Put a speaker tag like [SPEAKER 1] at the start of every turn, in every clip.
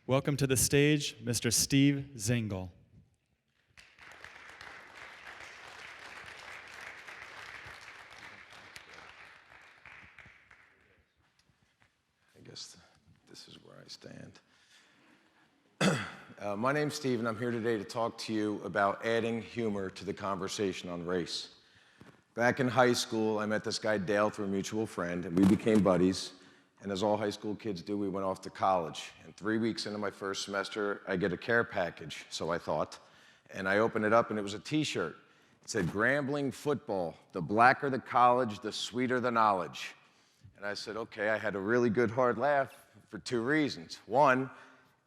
[SPEAKER 1] Welcome to the stage, Mr. Steve Zengel.
[SPEAKER 2] I guess this is where I stand. My name's Steve, and I'm here today to talk to you about adding humor to the conversation on race. Back in high school, I met this guy, Dale, through a mutual friend, and we became buddies. And as all high school kids do, we went off to college. And 3 weeks into my first semester, I get a care package, so I thought. And I opened it up, and it was a T-shirt. It said, "Grambling football, the blacker the college, the sweeter the knowledge." And I said, okay, I had a really good hard laugh for two reasons. One,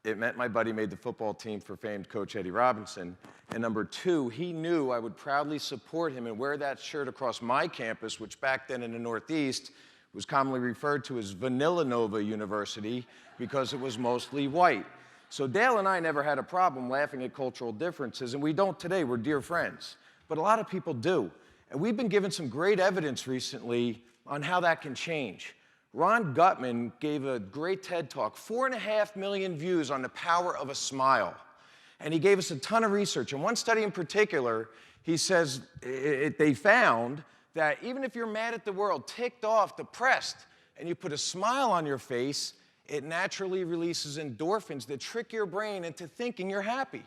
[SPEAKER 2] it meant my buddy made the football team for famed coach Eddie Robinson. And number two, he knew I would proudly support him and wear that shirt across my campus, which back then in the Northeast was commonly referred to as Vanilla Nova University because it was mostly white. So Dale and I never had a problem laughing at cultural differences, and we don't today. We're dear friends. But a lot of people do. And we've been given some great evidence recently on how that can change. Ron Gutman gave a great TED Talk, 4.5 million views on the power of a smile. And he gave us a ton of research. In one study in particular, he says they found that even if you're mad at the world, ticked off, depressed, and you put a smile on your face, it naturally releases endorphins that trick your brain into thinking you're happy.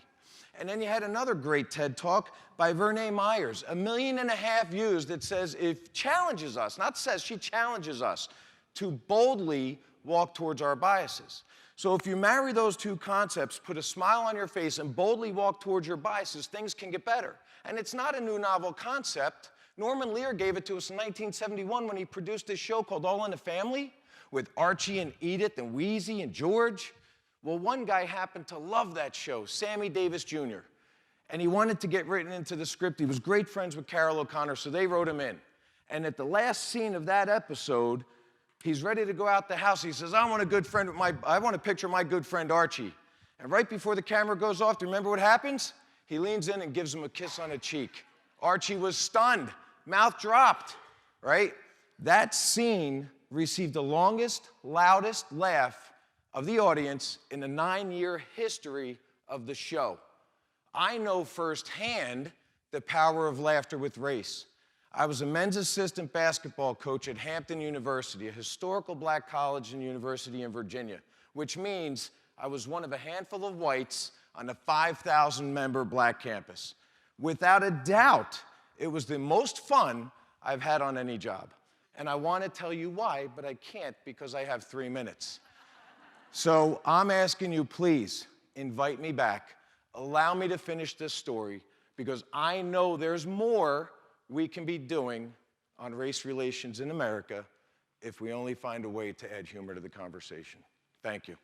[SPEAKER 2] And then you had another great TED Talk by Vernee Myers, 1.5 million views, that says challenges us, not says, she challenges us to boldly walk towards our biases. So if you marry those two concepts, put a smile on your face and boldly walk towards your biases, things can get better. And it's not a new novel concept. Norman Lear gave it to us in 1971 when he produced this show called All in the Family with Archie and Edith and Wheezy and George. Well, one guy happened to love that show, Sammy Davis Jr., and he wanted to get written into the script. He was great friends with Carol O'Connor, so they wrote him in. And at the last scene of that episode, he's ready to go out the house. He says, I want a picture of my good friend Archie. And right before the camera goes off, do you remember what happens? He leans in and gives him a kiss on the cheek. Archie was stunned, mouth dropped, right? That scene received the longest, loudest laugh of the audience in the 9-year history of the show. I know firsthand the power of laughter with race. I was a men's assistant basketball coach at Hampton University, a historical black college and university in Virginia, which means I was one of a handful of whites on a 5,000-member black campus. Without a doubt, it was the most fun I've had on any job. And I want to tell you why, but I can't because I have 3 minutes. So I'm asking you, please, invite me back. Allow me to finish this story because I know there's more we can be doing on race relations in America if we only find a way to add humor to the conversation. Thank you.